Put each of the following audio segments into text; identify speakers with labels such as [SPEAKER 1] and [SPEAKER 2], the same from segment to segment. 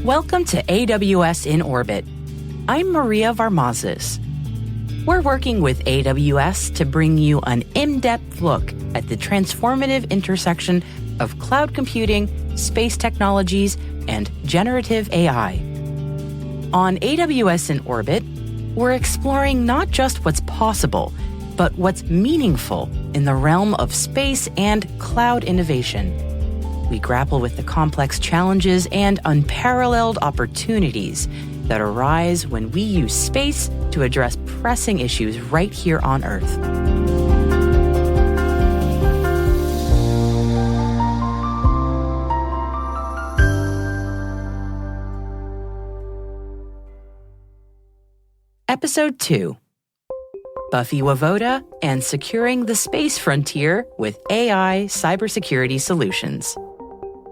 [SPEAKER 1] Welcome to AWS in Orbit. I'm Maria Varmazes. We're working with AWS to bring you an in-depth look at the transformative intersection of cloud computing, space technologies, and generative AI. On AWS in Orbit, we're exploring not just what's possible, but what's meaningful in the realm of space and cloud innovation. We grapple with the complex challenges and unparalleled opportunities that arise when we use space to address pressing issues right here on Earth. Episode 2. Buffy Wajvoda and Securing the Space Frontier with AI Cybersecurity Solutions.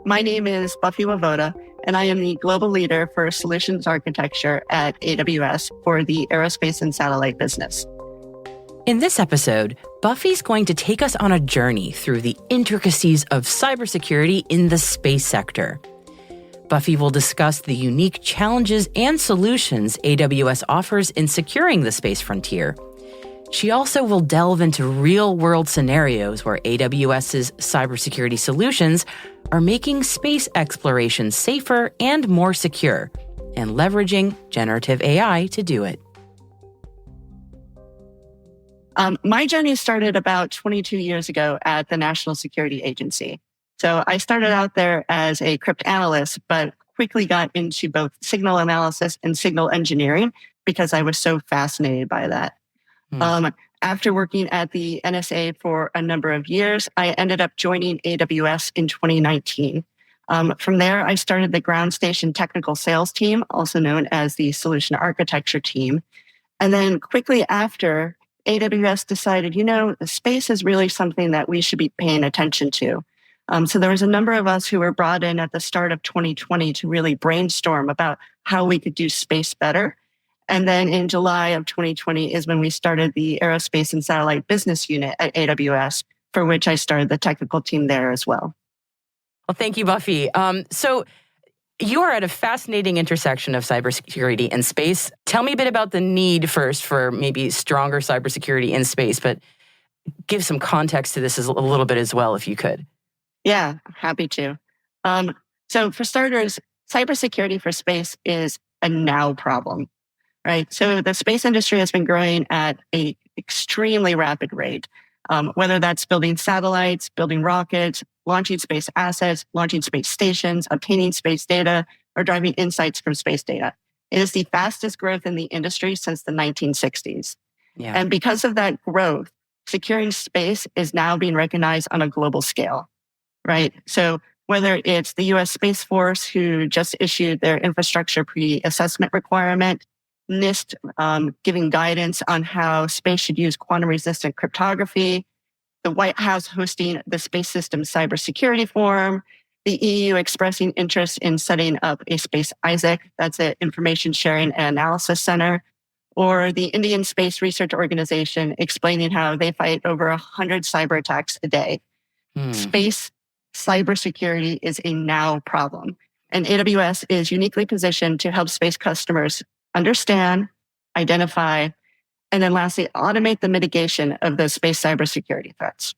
[SPEAKER 2] My name is Buffy Wajvoda, and I am the global leader for solutions architecture at AWS for the Aerospace and Satellite business.
[SPEAKER 1] In this episode, Buffy's going to take us on a journey through the intricacies of cybersecurity in the space sector. Buffy will discuss the unique challenges and solutions AWS offers in securing the space frontier. She also will delve into real-world scenarios where AWS's cybersecurity solutions are making space exploration safer and more secure, and leveraging generative AI to do it.
[SPEAKER 2] My journey started about 22 years ago at the National Security Agency. So I started out there as a crypt analyst, but quickly got into both signal analysis and signal engineering because I was so fascinated by that. After working at the NSA for a number of years, I ended up joining AWS in 2019. From there, I started the ground station technical sales team, also known as the solution architecture team. And then quickly after, AWS decided, the space is really something that we should be paying attention to. So there was a number of us who were brought in at the start of 2020 to really brainstorm about how we could do space better. And then in July of 2020 is when we started the Aerospace and Satellite business unit at AWS, for which I started the technical team there as well.
[SPEAKER 1] Well, thank you, Buffy. So you are at a fascinating intersection of cybersecurity and space. Tell me a bit about the need first for maybe stronger cybersecurity in space, but give some context to this a little bit as well, if you could.
[SPEAKER 2] Yeah, happy to. So for starters, cybersecurity for space is a now problem. Right. So the space industry has been growing at an extremely rapid rate, whether that's building satellites, building rockets, launching space assets, launching space stations, obtaining space data, or driving insights from space data. It is the fastest growth in the industry since the 1960s.
[SPEAKER 1] Yeah.
[SPEAKER 2] And because of that growth, securing space is now being recognized on a global scale. Right. So whether it's the U.S. Space Force, who just issued their infrastructure pre-assessment requirement, NIST giving guidance on how space should use quantum-resistant cryptography, the White House hosting the Space Systems Cybersecurity Forum, the EU expressing interest in setting up a Space ISAC, that's an Information Sharing and Analysis Center, or the Indian Space Research Organization explaining how they fight over 100 cyber attacks a day. Space cybersecurity is a now problem, and AWS is uniquely positioned to help space customers understand, identify, and then lastly, automate the mitigation of those space cybersecurity threats.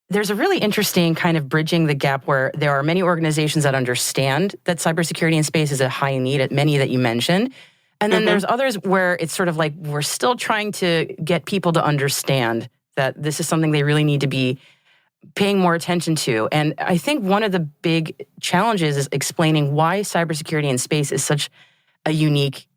[SPEAKER 1] There's a really interesting kind of bridging the gap where there are many organizations that understand that cybersecurity in space is a high need at many that you mentioned. And then there's others where it's sort of like we're still trying to get people to understand that this is something they really need to be paying more attention to. And I think one of the big challenges is explaining why cybersecurity in space is such a unique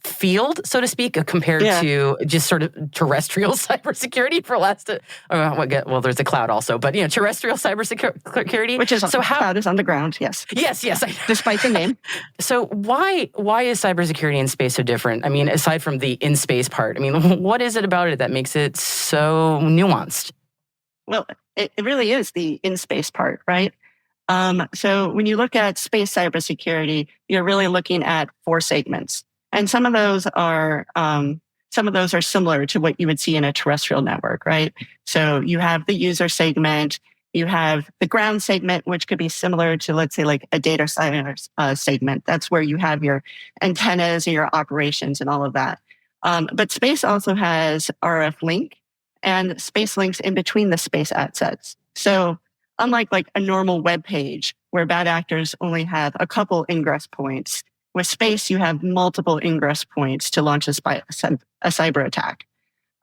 [SPEAKER 1] field, so to speak, compared to just sort of terrestrial cybersecurity for there's the cloud also, but terrestrial cybersecurity,
[SPEAKER 2] which is cloud is on the ground. Yes. Despite the name.
[SPEAKER 1] So why is cybersecurity in space so different? I mean, aside from the in space part, I mean, what is it about it that makes it so nuanced?
[SPEAKER 2] Well, it really is the in space part, right? So when you look at space cybersecurity, you're really looking at 4 segments. And some of those are similar to what you would see in a terrestrial network, right? So you have the user segment, You have the ground segment, which could be similar to, let's say, like a data center segment. That's where you have your antennas and your operations and all of that. But space also has RF link and space links in between the space assets. So unlike like a normal web page where bad actors only have a couple ingress points, with space, you have multiple ingress points to launch a cyber attack.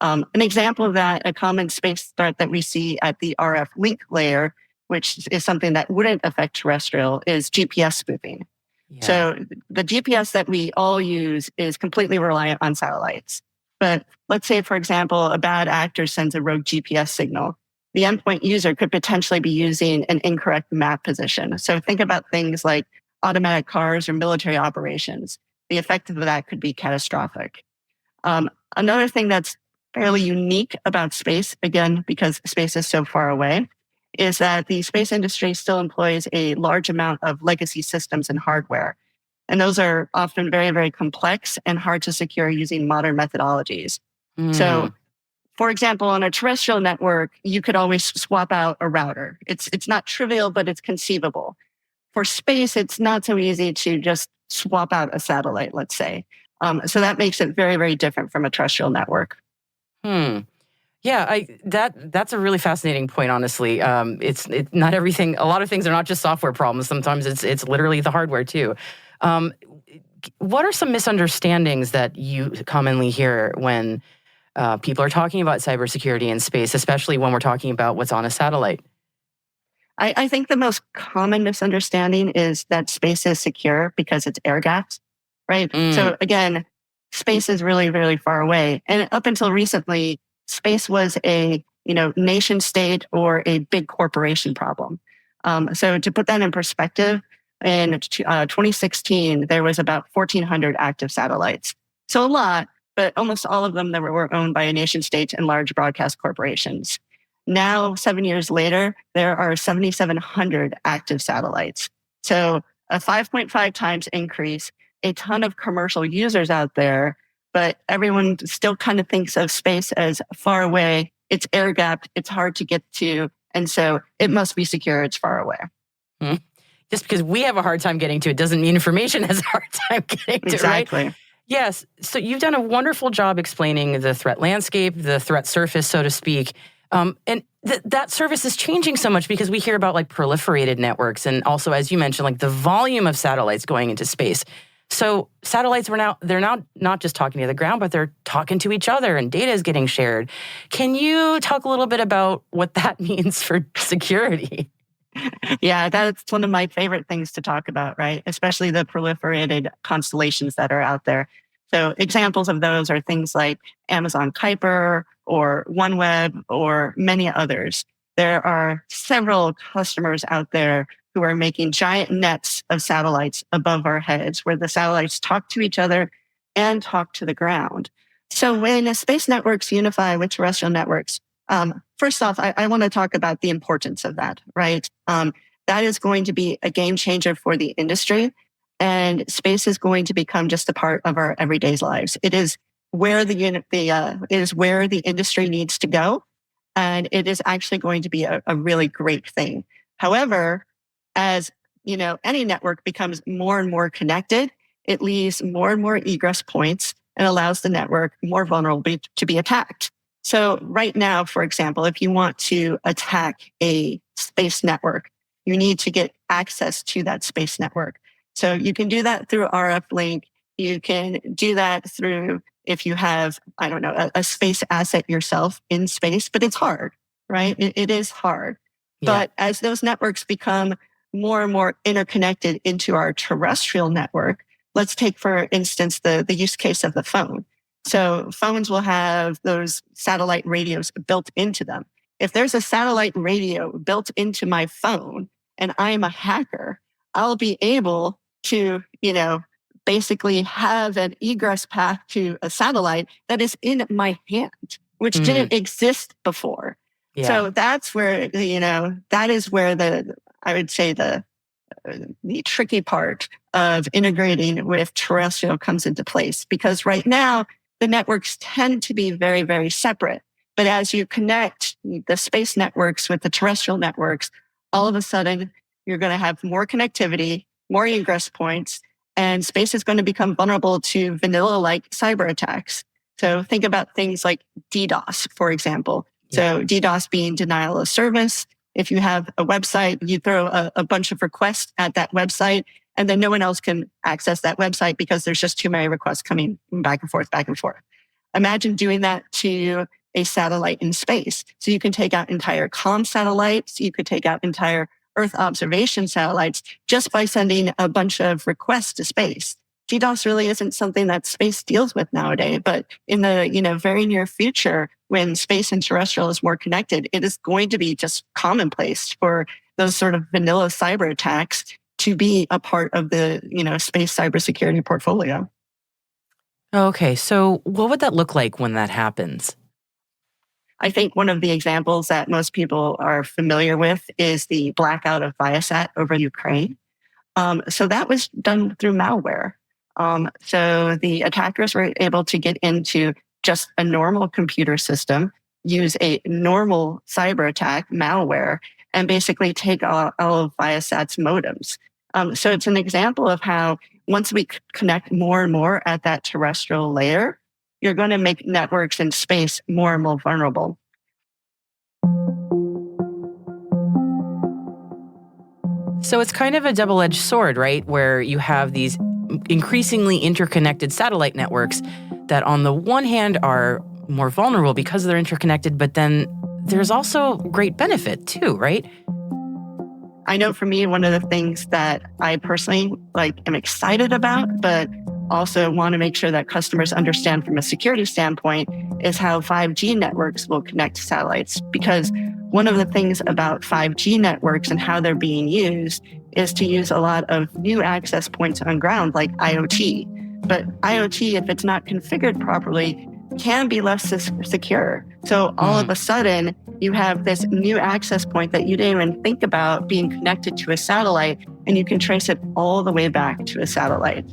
[SPEAKER 2] An example of that, a common space threat that we see at the RF link layer, which is something that wouldn't affect terrestrial, is GPS spoofing. Yeah. So the GPS that we all use is completely reliant on satellites. But let's say, for example, a bad actor sends a rogue GPS signal. The endpoint user could potentially be using an incorrect map position. So think about things like automatic cars or military operations. The effect of that could be catastrophic. Another thing that's fairly unique about space, again, because space is so far away, is that the space industry still employs a large amount of legacy systems and hardware. And those are often very, very complex and hard to secure using modern methodologies. So, for example, on a terrestrial network, you could always swap out a router. It's not trivial, but it's conceivable. For space, it's not so easy to just swap out a satellite, let's say. So that makes it very, very different from a terrestrial network.
[SPEAKER 1] Yeah, that's a really fascinating point, honestly. It's not everything. A lot of things are not just software problems. Sometimes it's literally the hardware too. What are some misunderstandings that you commonly hear when people are talking about cybersecurity in space, especially when we're talking about what's on a satellite?
[SPEAKER 2] I think the most common misunderstanding is that space is secure because it's air-gapped, right? So again, space is really, really far away. And up until recently, space was a nation state or a big corporation problem. So to put that in perspective, in 2016, there was about 1,400 active satellites. So a lot, but almost all of them that were owned by a nation state and large broadcast corporations. Now, 7 years later, there are 7,700 active satellites. So a 5.5 times increase, a ton of commercial users out there, but everyone still kind of thinks of space as far away. It's air-gapped. It's hard to get to. And so it must be secure. It's far away.
[SPEAKER 1] Just because we have a hard time getting to it doesn't mean information has a hard time getting to it,
[SPEAKER 2] exactly.
[SPEAKER 1] Right? Yes. So you've done a wonderful job explaining the threat landscape, the threat surface, so to speak. And that service is changing so much because we hear about like proliferated networks and also, as you mentioned, like the volume of satellites going into space. So satellites they're now not just talking to the ground, but they're talking to each other and data is getting shared. Can you talk a little bit about what that means for security?
[SPEAKER 2] Yeah, that's one of my favorite things to talk about, right? Especially the proliferated constellations that are out there. So examples of those are things like Amazon Kuiper or OneWeb or many others. There are several customers out there who are making giant nets of satellites above our heads where the satellites talk to each other and talk to the ground. So when space networks unify with terrestrial networks, first off, I want to talk about the importance of that, right? That is going to be a game changer for the industry. And space is going to become just a part of our everyday lives. It is where the industry needs to go, and it is actually going to be a really great thing. However, as any network becomes more and more connected, it leaves more and more egress points and allows the network more vulnerable to be attacked. So right now, for example, if you want to attack a space network, you need to get access to that space network. So you can do that through RF link. You can do that through, if you have, a space asset yourself in space, but it's hard, right? It is hard. Yeah. But as those networks become more and more interconnected into our terrestrial network, let's take, for instance, the use case of the phone. So phones will have those satellite radios built into them. If there's a satellite radio built into my phone and I'm a hacker, I'll be able to, basically have an egress path to a satellite that is in my hand, which didn't exist before. Yeah. So that's where, that is where I would say the tricky part of integrating with terrestrial comes into place. Because right now, the networks tend to be very, very separate. But as you connect the space networks with the terrestrial networks, all of a sudden you're going to have more connectivity, more egress points, and space is going to become vulnerable to vanilla-like cyber attacks. So think about things like DDoS, for example. So DDoS being denial of service. If you have a website, you throw a bunch of requests at that website, and then no one else can access that website because there's just too many requests coming back and forth, back and forth. Imagine doing that to a satellite in space. So you can take out entire comm satellites. You could take out entire Earth observation satellites just by sending a bunch of requests to space. DDoS really isn't something that space deals with nowadays, but in the very near future, when space and terrestrial is more connected, it is going to be just commonplace for those sort of vanilla cyber attacks to be a part of the space cybersecurity portfolio.
[SPEAKER 1] Okay, so what would that look like when that happens?
[SPEAKER 2] I think one of the examples that most people are familiar with is the blackout of Viasat over Ukraine. So that was done through malware. So the attackers were able to get into just a normal computer system, use a normal cyber attack, malware, and basically take all of Viasat's modems. So it's an example of how once we connect more and more at that terrestrial layer, you're going to make networks in space more and more vulnerable.
[SPEAKER 1] So it's kind of a double-edged sword, right? Where you have these increasingly interconnected satellite networks that on the one hand are more vulnerable because they're interconnected, but then there's also great benefit too, right?
[SPEAKER 2] I know for me, one of the things that I personally am excited about, but also want to make sure that customers understand from a security standpoint is how 5G networks will connect to satellites. Because one of the things about 5G networks and how they're being used is to use a lot of new access points on ground, like IoT. But IoT, if it's not configured properly, can be less secure. So all of a sudden, you have this new access point that you didn't even think about being connected to a satellite, and you can trace it all the way back to a satellite.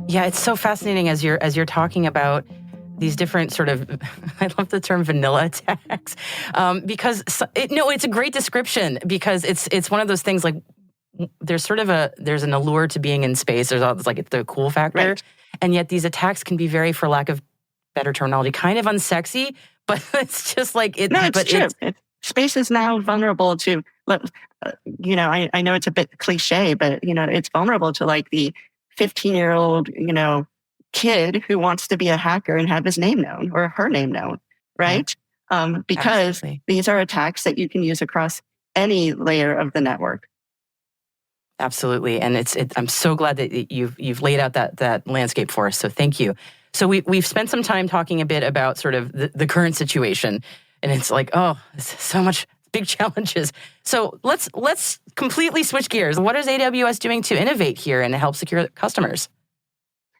[SPEAKER 1] Yeah, it's so fascinating as you're talking about these different sort of, I love the term vanilla attacks, because it's a great description, because it's one of those things like there's an allure to being in space. There's like the cool factor,
[SPEAKER 2] right.
[SPEAKER 1] And yet these attacks can be very, for lack of better terminology, kind of unsexy. But it's just like it.
[SPEAKER 2] No, it's
[SPEAKER 1] but
[SPEAKER 2] true. Space is now vulnerable to, I know it's a bit cliche, but it's vulnerable to like the 15-year-old, kid who wants to be a hacker and have his name known or her name known, right? Yeah. Because
[SPEAKER 1] Absolutely.
[SPEAKER 2] These are attacks that you can use across any layer of the network.
[SPEAKER 1] Absolutely, and I'm so glad that you've laid out that landscape for us. So thank you. So we've spent some time talking a bit about sort of the current situation, and it's like, oh, so much big challenges. So let's completely switch gears. What is AWS doing to innovate here and help secure customers?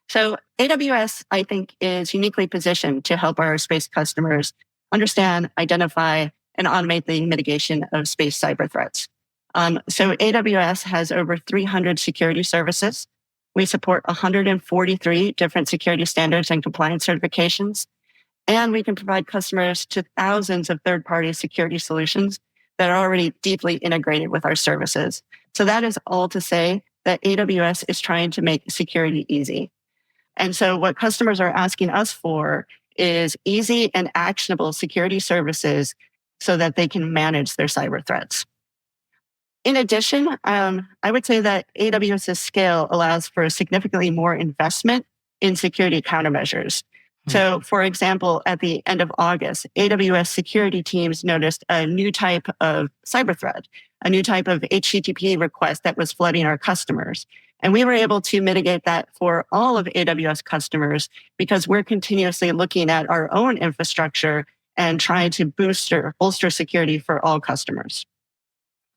[SPEAKER 2] So AWS, I think, is uniquely positioned to help our space customers understand, identify, and automate the mitigation of space cyber threats. So AWS has over 300 security services. We support 143 different security standards and compliance certifications. And we can provide customers to thousands of third-party security solutions that are already deeply integrated with our services. So that is all to say that AWS is trying to make security easy. And so what customers are asking us for is easy and actionable security services so that they can manage their cyber threats. In addition, I would say that AWS's scale allows for significantly more investment in security countermeasures. So, for example, at the end of August, AWS security teams noticed a new type of cyber threat, a new type of HTTP request that was flooding our customers. And we were able to mitigate that for all of AWS customers because we're continuously looking at our own infrastructure and trying to bolster security for all customers.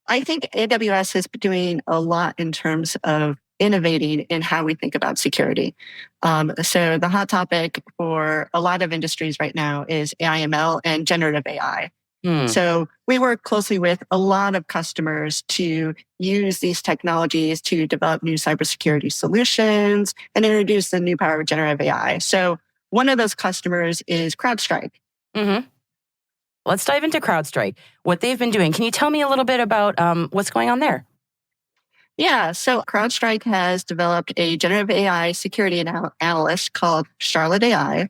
[SPEAKER 2] I think AWS is doing a lot in terms of innovating in how we think about security. So the hot topic for a lot of industries right now is AI/ML and generative AI. So we work closely with a lot of customers to use these technologies to develop new cybersecurity solutions and introduce the new power of generative AI. So one of those customers is CrowdStrike.
[SPEAKER 1] Mm-hmm. Let's dive into CrowdStrike, what they've been doing. Can you tell me a little bit about what's going on there?
[SPEAKER 2] Yeah, so CrowdStrike has developed a generative AI security analyst called Charlotte AI,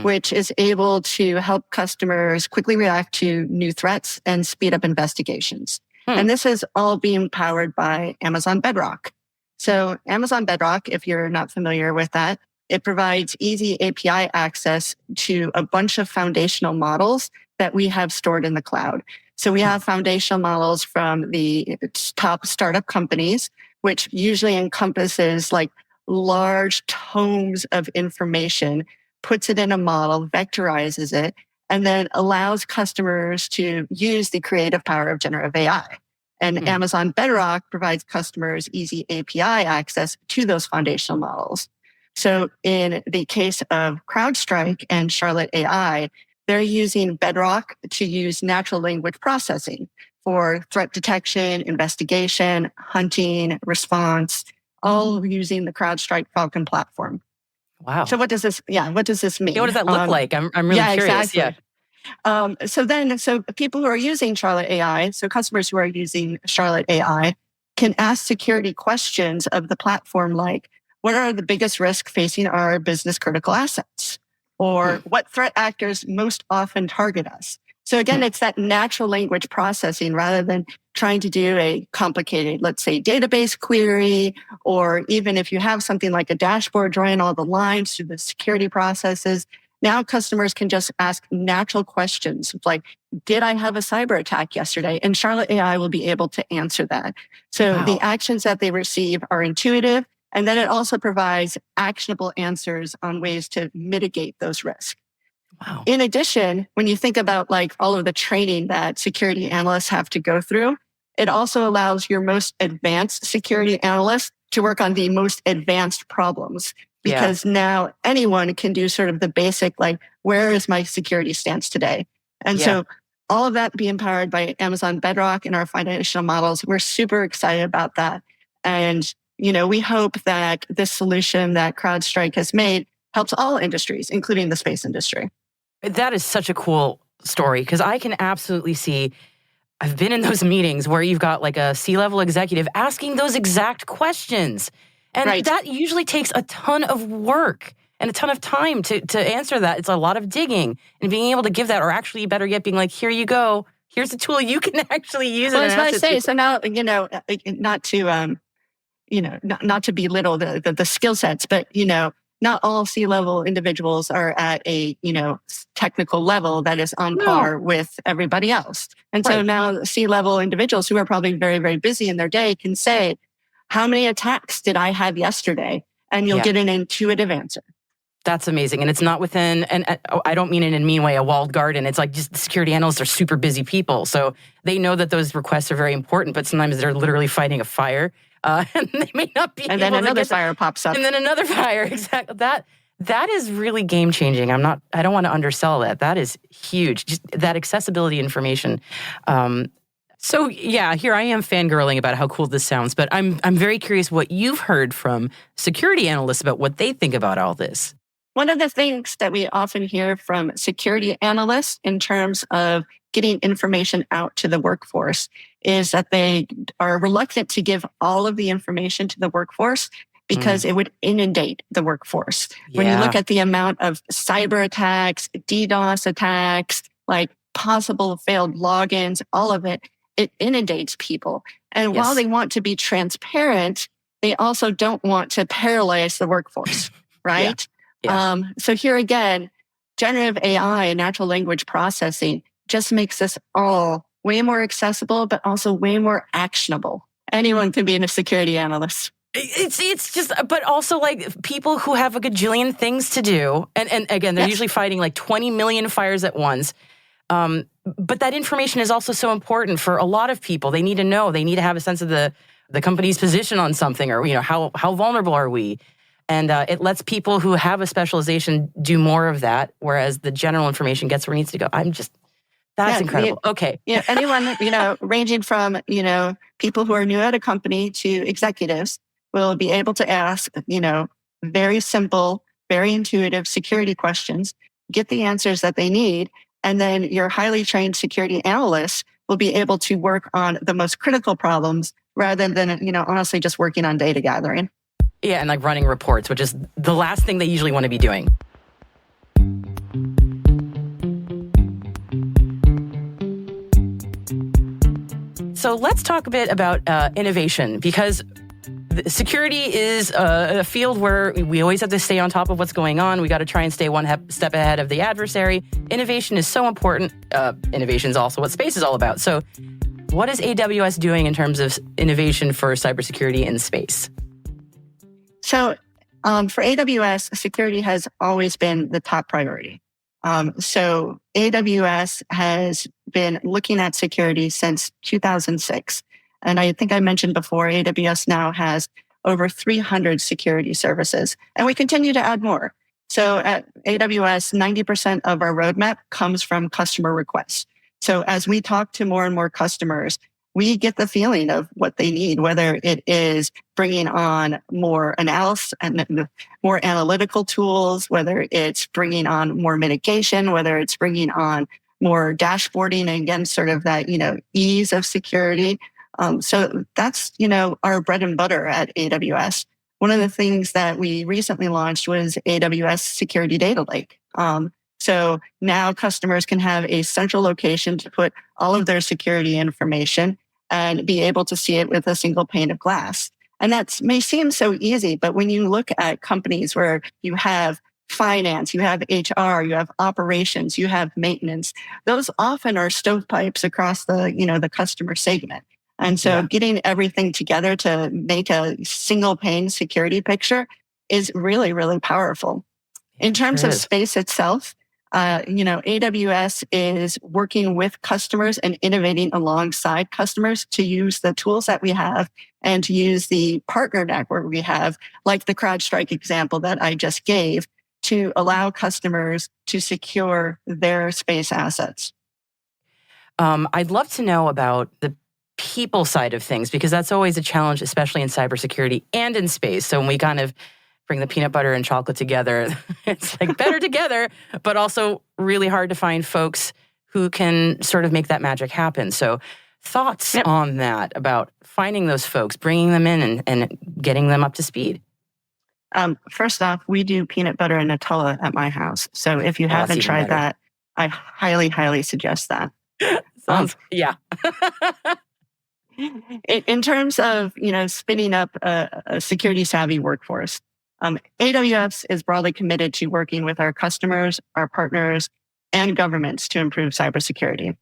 [SPEAKER 2] which is able to help customers quickly react to new threats and speed up investigations. And this is all being powered by Amazon Bedrock. So Amazon Bedrock, if you're not familiar with that, it provides easy API access to a bunch of foundational models that we have stored in the cloud. So we have foundational models from the top startup companies, which usually encompasses like large tomes of information, puts it in a model, vectorizes it, and then allows customers to use the creative power of generative AI. And Amazon Bedrock provides customers easy API access to those foundational models. So in the case of CrowdStrike and Charlotte AI, they're using Bedrock to use natural language processing for threat detection, investigation, hunting, response, all using the CrowdStrike Falcon platform.
[SPEAKER 1] Wow.
[SPEAKER 2] So what does this mean?
[SPEAKER 1] Yeah, what does that look like? I'm really curious.
[SPEAKER 2] Exactly. Yeah. So people who are using Charlotte AI, so customers who are using Charlotte AI can ask security questions of the platform like, what are the biggest risks facing our business critical assets? Or what threat actors most often target us? So again, it's that natural language processing rather than trying to do a complicated, let's say, database query, or even if you have something like a dashboard drawing all the lines through the security processes. Now customers can just ask natural questions like, did I have a cyber attack yesterday? And Charlotte AI will be able to answer that. So the actions that they receive are intuitive. And then it also provides actionable answers on ways to mitigate those risks.
[SPEAKER 1] Wow.
[SPEAKER 2] In addition, when you think about like all of the training that security analysts have to go through, it also allows your most advanced security analysts to work on the most advanced problems. Because now anyone can do sort of the basic, like, where is my security stance today? And so all of that being powered by Amazon Bedrock and our foundational models, we're super excited about that. And we hope that this solution that CrowdStrike has made helps all industries, including the space industry.
[SPEAKER 1] That is such a cool story because I can absolutely see, I've been in those meetings where you've got like a C-level executive asking those exact questions. And that usually takes a ton of work and a ton of time to answer that. It's a lot of digging and being able to give that, or actually better yet, being like, here you go. Here's a tool you can actually use.
[SPEAKER 2] Well, that's what I say. So now, not to belittle the skill sets, but, not all C-level individuals are at a, technical level that is on par with everybody else. And so now C-level individuals who are probably very, very busy in their day can say, how many attacks did I have yesterday? And you'll get an intuitive answer.
[SPEAKER 1] That's amazing. And it's not within, and I don't mean it in a mean way, a walled garden. It's like just security analysts are super busy people. So they know that those requests are very important, but sometimes they're literally fighting a fire. And they may not be.
[SPEAKER 2] And then another fire pops up.
[SPEAKER 1] And then another fire. Exactly. That is really game changing. I don't want to undersell that. That is huge. Just that accessibility information. So yeah, here I am fangirling about how cool this sounds, but I'm very curious what you've heard from security analysts about what they think about all this.
[SPEAKER 2] One of the things that we often hear from security analysts in terms of getting information out to the workforce is that they are reluctant to give all of the information to the workforce because it would inundate the workforce. When you look at the amount of cyber attacks, DDoS attacks, like possible failed logins, all of it, it inundates people. And while they want to be transparent, they also don't want to paralyze the workforce, right? So here again, generative AI and natural language processing just makes this all way more accessible, but also way more actionable. Anyone can be a security analyst.
[SPEAKER 1] It's just, but also like people who have a gajillion things to do. And again, they're usually fighting like 20 million fires at once. But that information is also so important for a lot of people. They need to know, they need to have a sense of the company's position on something, or, how vulnerable are we? And it lets people who have a specialization do more of that, whereas the general information gets where it needs to go. That's incredible. Okay.
[SPEAKER 2] Anyone, ranging from, people who are new at a company to executives will be able to ask, very simple, very intuitive security questions, get the answers that they need. And then your highly trained security analysts will be able to work on the most critical problems rather than, honestly just working on data gathering.
[SPEAKER 1] Yeah, and like running reports, which is the last thing they usually want to be doing. So let's talk a bit about innovation, because security is a field where we always have to stay on top of what's going on. We got to try and stay one step ahead of the adversary. Innovation is so important. Innovation is also what space is all about. So what is AWS doing in terms of innovation for cybersecurity in space?
[SPEAKER 2] So for AWS, security has always been the top priority. So AWS has been looking at security since 2006. And I think I mentioned before, AWS now has over 300 security services, and we continue to add more. So at AWS, 90% of our roadmap comes from customer requests. So as we talk to more and more customers, we get the feeling of what they need, whether it is bringing on more analysis and more analytical tools, whether it's bringing on more mitigation, whether it's bringing on more dashboarding, and again, sort of that, ease of security. So that's, our bread and butter at AWS. One of the things that we recently launched was AWS Security Data Lake. So now customers can have a central location to put all of their security information and be able to see it with a single pane of glass. And that may seem so easy, but when you look at companies where you have finance, you have HR, you have operations, you have maintenance, those often are stovepipes across the customer segment. And so getting everything together to make a single pane security picture is really, really powerful. In terms of space itself, AWS is working with customers and innovating alongside customers to use the tools that we have and to use the partner network we have, like the CrowdStrike example that I just gave, to allow customers to secure their space assets.
[SPEAKER 1] I'd love to know about the people side of things, because that's always a challenge, especially in cybersecurity and in space. So when we kind of bring the peanut butter and chocolate together, it's like better together, but also really hard to find folks who can sort of make that magic happen. So thoughts on that, about finding those folks, bringing them in and getting them up to speed?
[SPEAKER 2] First off, we do peanut butter and Nutella at my house. So if you haven't tried that, I highly, highly suggest that. In terms of, spinning up a security savvy workforce, AWS is broadly committed to working with our customers, our partners, and governments to improve cybersecurity.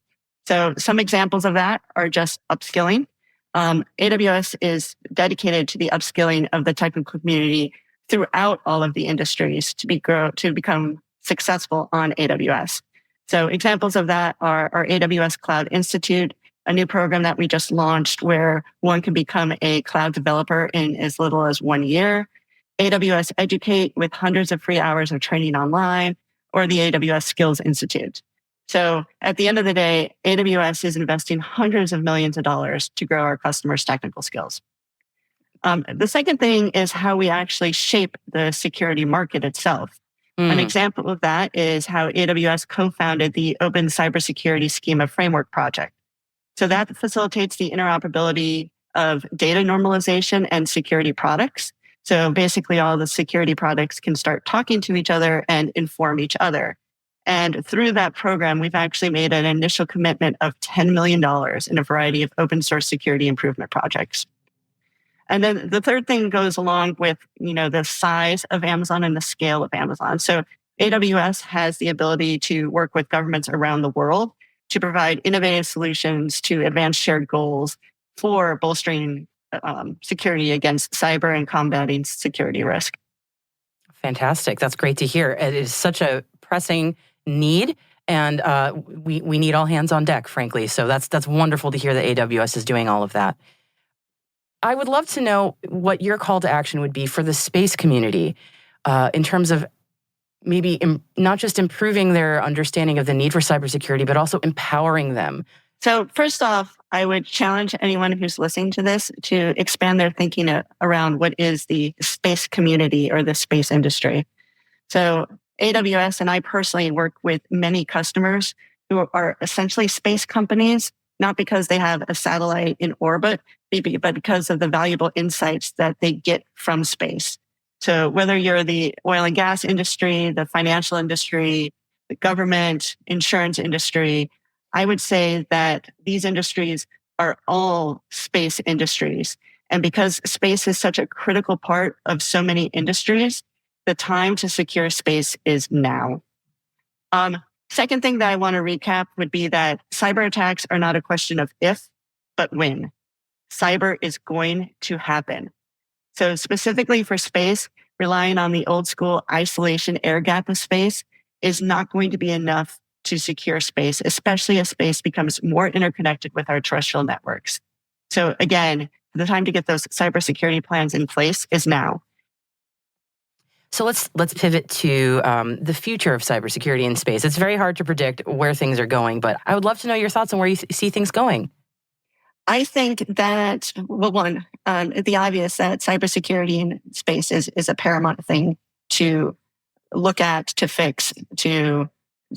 [SPEAKER 2] So some examples of that are just upskilling. AWS is dedicated to the upskilling of the technical community throughout all of the industries to become successful on AWS. So examples of that are our AWS Cloud Institute, a new program that we just launched where one can become a cloud developer in as little as 1 year, AWS Educate with hundreds of free hours of training online, or the AWS Skills Institute. So at the end of the day, AWS is investing hundreds of millions of dollars to grow our customers' technical skills. The second thing is how we actually shape the security market itself. An example of that is how AWS co-founded the Open Cybersecurity Schema Framework project. So that facilitates the interoperability of data normalization and security products. So basically all the security products can start talking to each other and inform each other. And through that program, we've actually made an initial commitment of $10 million in a variety of open source security improvement projects. And then the third thing goes along with, the size of Amazon and the scale of Amazon. So AWS has the ability to work with governments around the world to provide innovative solutions to advance shared goals for bolstering security against cyber and combating security risk.
[SPEAKER 1] Fantastic. That's great to hear. It is such a pressing need, and we need all hands on deck, frankly. So that's wonderful to hear that AWS is doing all of that. I would love to know what your call to action would be for the space community in terms of maybe not just improving their understanding of the need for cybersecurity, but also empowering them?
[SPEAKER 2] So first off, I would challenge anyone who's listening to this to expand their thinking around what is the space community or the space industry. So AWS and I personally work with many customers who are essentially space companies, not because they have a satellite in orbit, but because of the valuable insights that they get from space. So whether you're the oil and gas industry, the financial industry, the government, insurance industry, I would say that these industries are all space industries. And because space is such a critical part of so many industries, the time to secure space is now. Second thing that I want to recap would be that cyber attacks are not a question of if, but when. Cyber is going to happen. So specifically for space, relying on the old school isolation air gap of space is not going to be enough to secure space, especially as space becomes more interconnected with our terrestrial networks. So again, the time to get those cybersecurity plans in place is now.
[SPEAKER 1] So let's pivot to the future of cybersecurity in space. It's very hard to predict where things are going, but I would love to know your thoughts on where you see things going.
[SPEAKER 2] I think that, well, one, the obvious that cybersecurity in space is a paramount thing to look at, to fix, to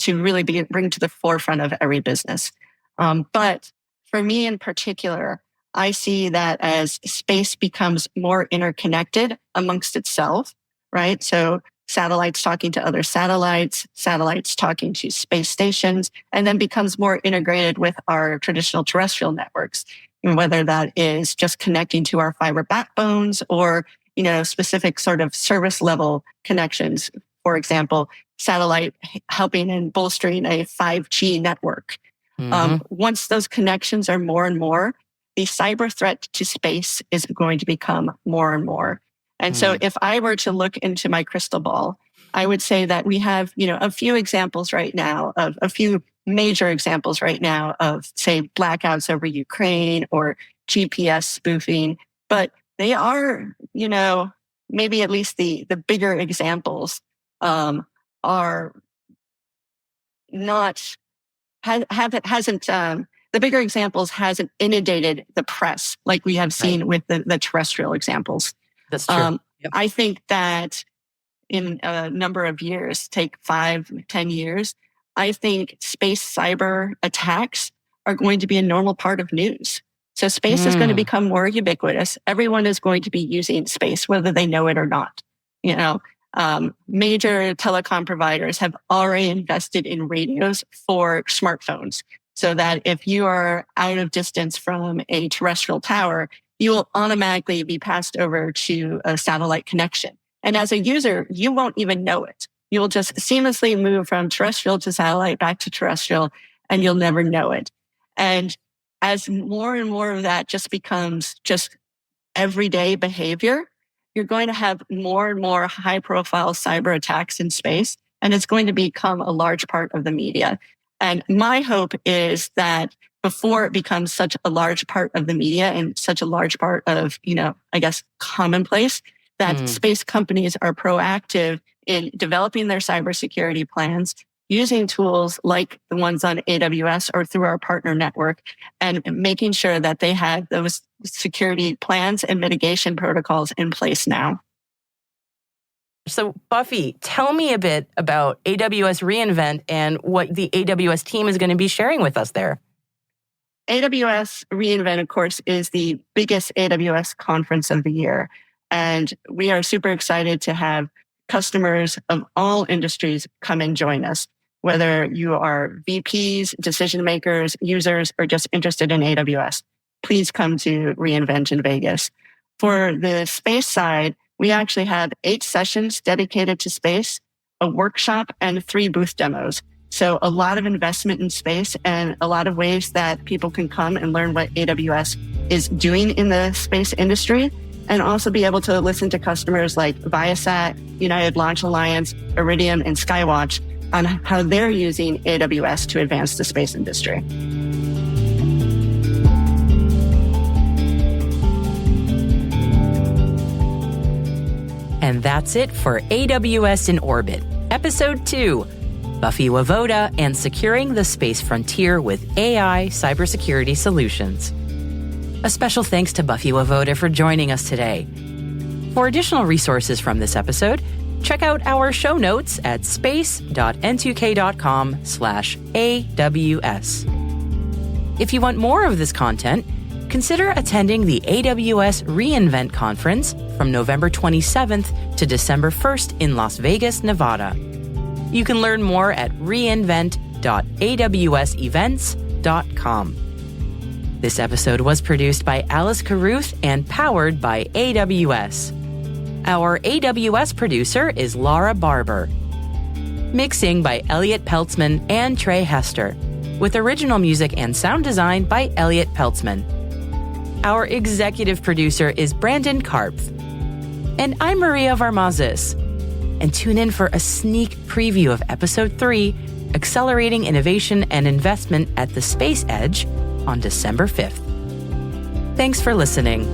[SPEAKER 2] really bring to the forefront of every business. But for me in particular, I see that as space becomes more interconnected amongst itself, right? So satellites talking to other satellites, satellites talking to space stations, and then becomes more integrated with our traditional terrestrial networks. And whether that is just connecting to our fiber backbones or, specific sort of service level connections. For example, satellite helping and bolstering a 5G network. Once those connections are more and more, the cyber threat to space is going to become more and more. And so if I were to look into my crystal ball, I would say that we have, a few examples right now of a few major examples right now of, say, blackouts over Ukraine or GPS spoofing, but they are, maybe at least the bigger examples are not, the bigger examples hasn't inundated the press like we have seen with the terrestrial examples.
[SPEAKER 1] That's true. Yep.
[SPEAKER 2] I think that in a number of years, take 5, 10 years, I think space cyber attacks are going to be a normal part of news. So space is going to become more ubiquitous. Everyone is going to be using space, whether they know it or not. Major telecom providers have already invested in radios for smartphones so that if you are out of distance from a terrestrial tower, you will automatically be passed over to a satellite connection. And as a user, you won't even know it. You will just seamlessly move from terrestrial to satellite back to terrestrial, and you'll never know it. And as more and more of that just becomes just everyday behavior, you're going to have more and more high-profile cyber attacks in space, and it's going to become a large part of the media. And my hope is that before it becomes such a large part of the media and such a large part of, commonplace, that space companies are proactive in developing their cybersecurity plans, using tools like the ones on AWS or through our partner network, and making sure that they have those security plans and mitigation protocols in place now.
[SPEAKER 1] So, Buffy, tell me a bit about AWS reInvent and what the AWS team is going to be sharing with us there.
[SPEAKER 2] AWS reInvent, of course, is the biggest AWS conference of the year. And we are super excited to have customers of all industries come and join us, whether you are VPs, decision makers, users, or just interested in AWS. Please come to reInvent in Vegas. For the space side, we actually have 8 sessions dedicated to space, a workshop, and 3 booth demos. So a lot of investment in space and a lot of ways that people can come and learn what AWS is doing in the space industry, and also be able to listen to customers like Viasat, United Launch Alliance, Iridium, and Skywatch on how they're using AWS to advance the space industry.
[SPEAKER 1] And that's it for AWS in Orbit. Episode 2, Buffy Wajvoda and Securing the Space Frontier with AI Cybersecurity Solutions. A special thanks to Buffy Wajvoda for joining us today. For additional resources from this episode, check out our show notes at space.n2k.com/AWS. If you want more of this content, consider attending the AWS reInvent Conference from November 27th to December 1st in Las Vegas, Nevada. You can learn more at reinvent.awsevents.com. This episode was produced by Alice Carruth and powered by AWS. Our AWS producer is Laura Barber. Mixing by Elliot Peltzman and Trey Hester, with original music and sound design by Elliot Peltzman. Our executive producer is Brandon Karpf. And I'm Maria Varmazis. And tune in for a sneak preview of Episode 3, Accelerating Innovation and Investment at the Space Edge, on December 5th. Thanks for listening.